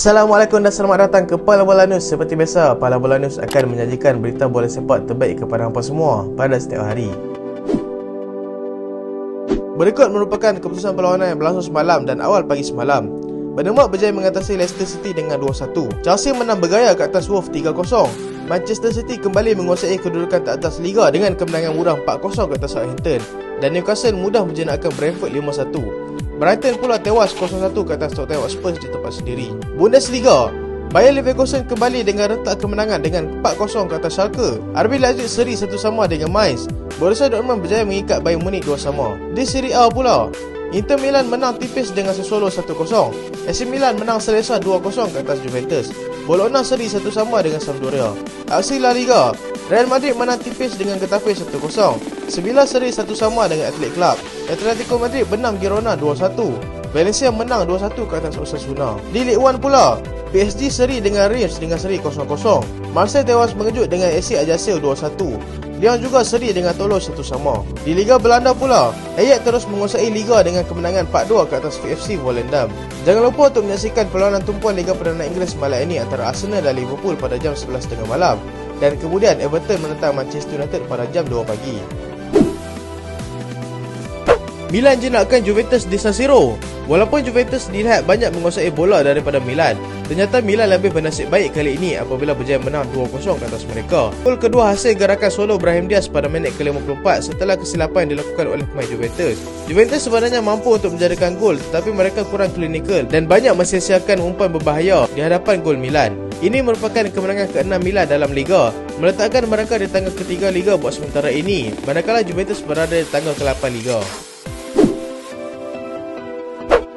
Assalamualaikum dan selamat datang ke Pala Bola News. Seperti biasa, Pala Bola News akan menyajikan berita bola sepak terbaik kepada hampa semua pada setiap hari. Berikut merupakan keputusan perlawanan yang berlangsung semalam dan awal pagi semalam. Bournemouth berjaya mengatasi Leicester City dengan 2-1. Chelsea menang bergaya ke atas Wolves 3-0. Manchester City kembali menguasai kedudukan teratas Liga dengan kemenangan mudah 4-0 ke atas Southampton. Dan Newcastle mudah menjenakkan Brentford 5-1. Brighton pula tewas 0-1 ke atas Tottenham Hotspur di tempat sendiri. Bundesliga, Bayer Leverkusen kembali dengan rentak kemenangan dengan 4-0 ke atas Schalke. RB Leipzig seri 1-1 dengan Mainz. Borussia Dortmund berjaya mengikat Bayern Munich 2-2. Di Serie A pula, Inter Milan menang tipis dengan Sassuolo 1-0. AC Milan menang selesa 2-0 ke atas Juventus. Bologna seri 1-1 dengan Sampdoria. Aksi La Liga, Real Madrid menang tipis dengan Getafe 1-0. Sevilla seri 1-1 dengan Athletic Club. Atletico Madrid benam Girona 2-1. Valencia menang 2-1 ke atas Osasuna. Di Ligue 1 pula, PSG seri dengan Reims dengan seri 0-0. Marseille tewas mengejut dengan AC Ajaccio 2-1. Lyon juga seri dengan Toulouse 1-1. Di Liga Belanda pula, Ajax terus menguasai Liga dengan kemenangan 4-2 ke atas VFC Volendam. Jangan lupa untuk menyaksikan perlawanan tumpuan Liga Perdana Inggeris malam ini antara Arsenal dan Liverpool pada jam 11.30 malam. Dan kemudian Everton menentang Manchester United pada jam 2 pagi. Milan jenakkan Juventus di San Siro. Walaupun Juventus dilihat banyak menguasai bola daripada Milan, ternyata Milan lebih bernasib baik kali ini apabila berjaya menang 2-0 ke atas mereka. Gol kedua hasil gerakan solo Brahim Diaz pada minit ke-54 setelah kesilapan yang dilakukan oleh pemain Juventus. Juventus sebenarnya mampu untuk menjadikan gol, tetapi mereka kurang klinikal dan banyak mensia-siakan umpan berbahaya di hadapan gol Milan. Ini merupakan kemenangan ke-6 Milan dalam Liga, meletakkan mereka di tangga ketiga Liga buat sementara ini, manakala Juventus berada di tangga ke-8 Liga.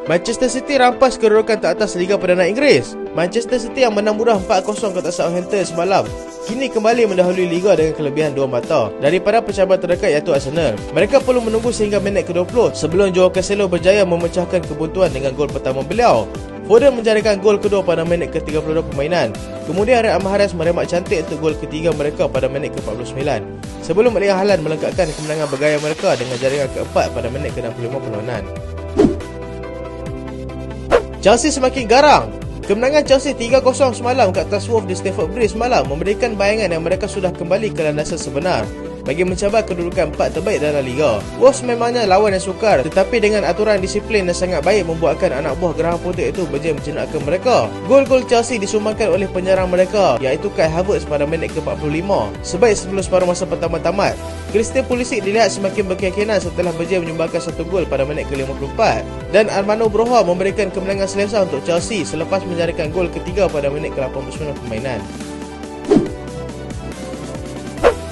Manchester City rampas kedudukan teratas Liga Perdana Inggeris. Manchester City yang menang mudah 4-0 ke atas Southampton semalam, kini kembali mendahului Liga dengan kelebihan 2 mata daripada pencabar terdekat iaitu Arsenal. Mereka perlu menunggu sehingga minit ke-20 sebelum Joao Cancelo berjaya memecahkan kebuntuan dengan gol pertama beliau. Foden menjadikan gol kedua pada minit ke-32 permainan. Kemudian Riyad Mahrez meremak cantik untuk gol ketiga mereka pada minit ke-49. Sebelum Erling Haaland melengkapkan kemenangan bergaya mereka dengan jaringan keempat pada minit ke-65 perlawanan. Chelsea semakin garang. Kemenangan Chelsea 3-0 semalam ke atas Wolves di Stamford Bridge semalam memberikan bayangan yang mereka sudah kembali ke landasan sebenar bagi mencabar kedudukan 4 terbaik dalam Liga. Wolves memangnya lawan yang sukar, tetapi dengan aturan disiplin yang sangat baik membuatkan anak buah geraham putih itu berjaya menjenakkan mereka. Gol-gol Chelsea disumbangkan oleh penyerang mereka iaitu Kai Havertz pada minit ke-45 sebaik sebelum separuh masa pertama tamat. Christian Pulisic dilihat semakin berkeyakinan setelah berjaya menyumbangkan satu gol pada minit ke-54 dan Armando Broja memberikan kemenangan selesa untuk Chelsea selepas menjadikan gol ketiga pada minit ke-89 permainan.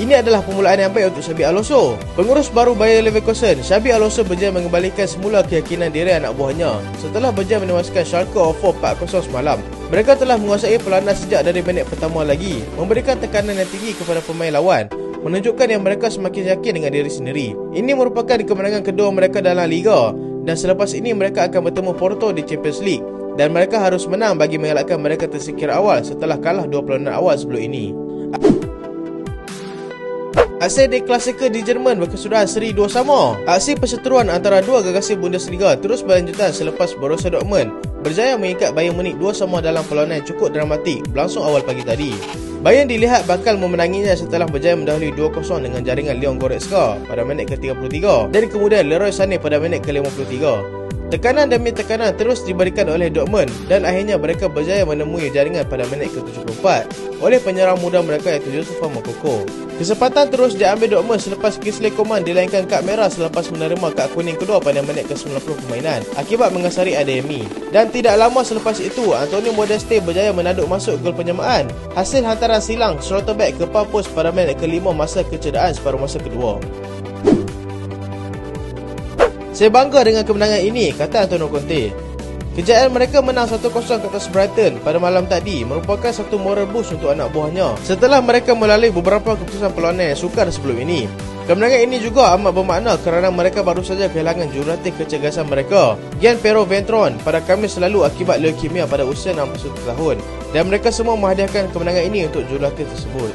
Ini adalah permulaan yang baik untuk Xabi Alonso. Pengurus baru Bayer Leverkusen, Xabi Alonso berjaya mengembalikan semula keyakinan diri anak buahnya setelah berjaya menewaskan Schalke 4-0 semalam. Mereka telah menguasai perlawanan sejak dari minit pertama lagi, memberikan tekanan yang tinggi kepada pemain lawan, menunjukkan yang mereka semakin yakin dengan diri sendiri. Ini merupakan kemenangan kedua mereka dalam Liga dan selepas ini mereka akan bertemu Porto di Champions League dan mereka harus menang bagi mengelakkan mereka tersingkir awal setelah kalah 2 perlawanan awal sebelum ini. Aksi di Klassiker di Jerman berkesudahan seri 2-2. Aksi perseteruan antara dua gagasi Bundesliga terus berlanjutan selepas Borussia Dortmund berjaya mengikat Bayern Munich 2-2 dalam perlawanan yang cukup dramatik berlangsung awal pagi tadi. Bayern dilihat bakal memenanginya setelah berjaya mendahului 2-0 dengan jaringan Leon Goretzka pada minit ke-33 dan kemudian Leroy Sané pada minit ke-53. Tekanan demi tekanan terus diberikan oleh Dortmund dan akhirnya mereka berjaya menemui jaringan pada minit ke-74 oleh penyerang muda mereka iaitu Youssoufa Moukoko. Kesempatan terus diambil Dortmund selepas Kingsley Coman dilainkan kad merah selepas menerima kad kuning kedua pada minit ke-90 permainan akibat mengasari Adeyemi. Dan tidak lama selepas itu, Antonio Modeste berjaya menaduk masuk gol penyamaan hasil hantaran silang Schlotterbeck ke pos pada minit ke-5 masa kecederaan separuh masa kedua. Saya bangga dengan kemenangan ini, kata Antonio Conte. Kejayaan mereka menang 1-0 ke atas Brighton pada malam tadi merupakan satu moral boost untuk anak buahnya setelah mereka melalui beberapa keputusan perlawanan yang sukar sebelum ini. Kemenangan ini juga amat bermakna kerana mereka baru saja kehilangan jurulatih kecergasan mereka, Gianpiero Ventron, pada Khamis lalu akibat leukemia pada usia 61 tahun dan mereka semua menghadiahkan kemenangan ini untuk jurulatih tersebut.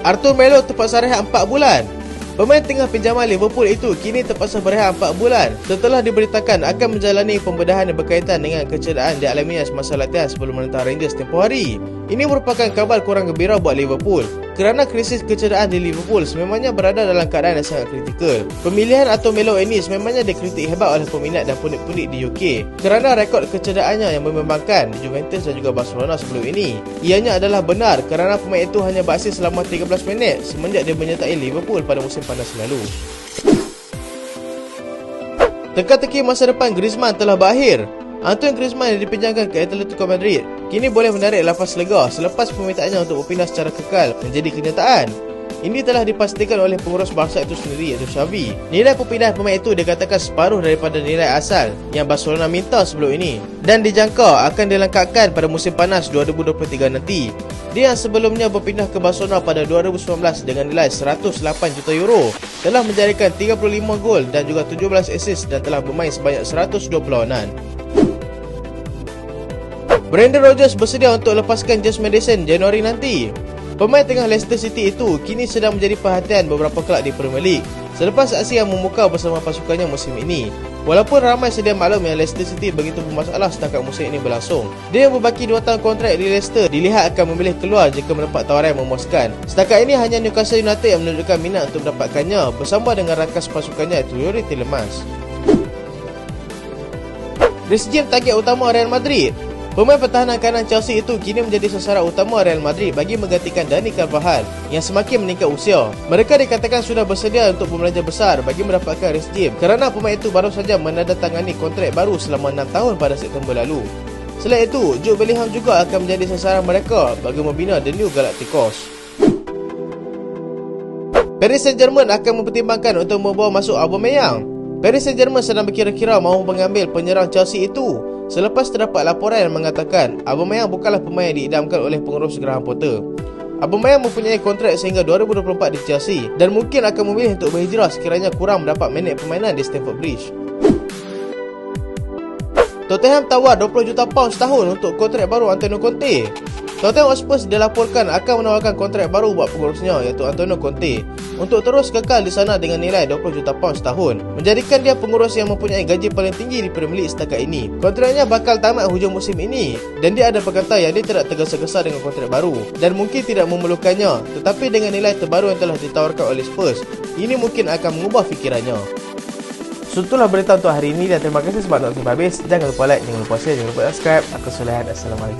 Arthur Melo terpaksa rehat 4 bulan. Pemain tengah pinjaman Liverpool itu kini terpaksa berehat 4 bulan setelah diberitakan akan menjalani pembedahan yang berkaitan dengan kecederaan dialaminya semasa latihan sebelum menentang Rangers tempoh hari. Ini merupakan khabar kurang gembira buat Liverpool kerana krisis kecederaan di Liverpool sememangnya berada dalam keadaan yang sangat kritikal. Pemilihan atau Melo ini sememangnya dikritik hebat oleh peminat dan pundit-pundit di UK kerana rekod kecederaannya yang membanggakan di Juventus dan juga Barcelona sebelum ini. Ianya adalah benar kerana pemain itu hanya beraksi selama 13 minit semenjak dia menyertai Liverpool pada musim panas lalu. Teka-teki masa depan Griezmann telah berakhir. Antoine Griezmann yang dipinjamkan ke Atletico Madrid kini boleh menarik lafaz lega selepas permintaannya untuk berpindah secara kekal menjadi kenyataan. Ini telah dipastikan oleh pengurus Barca itu sendiri iaitu Xavi. Nilai perpindahan pemain itu dikatakan separuh daripada nilai asal yang Barcelona minta sebelum ini dan dijangka akan dilengkapkan pada musim panas 2023 nanti. Dia yang sebelumnya berpindah ke Barcelona pada 2019 dengan nilai 108 juta euro telah menjadikan 35 gol dan juga 17 assist dan telah bermain sebanyak 120 lawanan. Brendan Rodgers bersedia untuk lepaskan James Maddison Januari nanti. Pemain tengah Leicester City itu kini sedang menjadi perhatian beberapa kelab di Premier League selepas aksi yang memukau bersama pasukannya musim ini. Walaupun ramai sedia maklum yang Leicester City begitu bermasalah setakat musim ini berlangsung, dia yang berbaki 2 tahun kontrak di Leicester dilihat akan memilih keluar jika mendapat tawaran yang memuaskan. Setakat ini hanya Newcastle United yang menunjukkan minat untuk mendapatkannya bersama dengan rakan pasukannya iaitu Yuri Tielemans. Reece James target utama Real Madrid. Pemain pertahanan kanan Chelsea itu kini menjadi sasaran utama Real Madrid bagi menggantikan Dani Carvajal yang semakin meningkat usia. Mereka dikatakan sudah bersedia untuk berbelanja besar bagi mendapatkan Reece James kerana pemain itu baru saja menandatangani kontrak baru selama 6 tahun pada September lalu. Selain itu, Jude Bellingham juga akan menjadi sasaran mereka bagi membina The New Galacticos. Paris Saint-Germain akan mempertimbangkan untuk membawa masuk Aubameyang. Paris Saint-Germain sedang berkira-kira mahu mengambil penyerang Chelsea itu selepas terdapat laporan yang mengatakan Aubameyang bukanlah pemain yang diidamkan oleh pengurus Graham Potter. Aubameyang mempunyai kontrak sehingga 2024 di Chelsea dan mungkin akan memilih untuk berhijrah sekiranya kurang mendapat minit permainan di Stamford Bridge. Tottenham tawar 20 juta pound setahun untuk kontrak baru Antonio Conte. Tottenham Hotspur dilaporkan akan menawarkan kontrak baru buat pengurusnya iaitu Antonio Conte untuk terus kekal di sana dengan nilai 20 juta pound setahun, menjadikan dia pengurus yang mempunyai gaji paling tinggi di Premier League setakat ini. Kontraknya bakal tamat hujung musim ini dan dia ada berkata yang dia tidak tergesa-gesa dengan kontrak baru dan mungkin tidak memerlukannya, tetapi dengan nilai terbaru yang telah ditawarkan oleh Spurs, ini mungkin akan mengubah fikirannya. So, itulah berita untuk hari ini dan terima kasih sebab nonton sampai habis. Jangan lupa like, jangan lupa share, jangan lupa subscribe. Aku Sulehan. Assalamualaikum.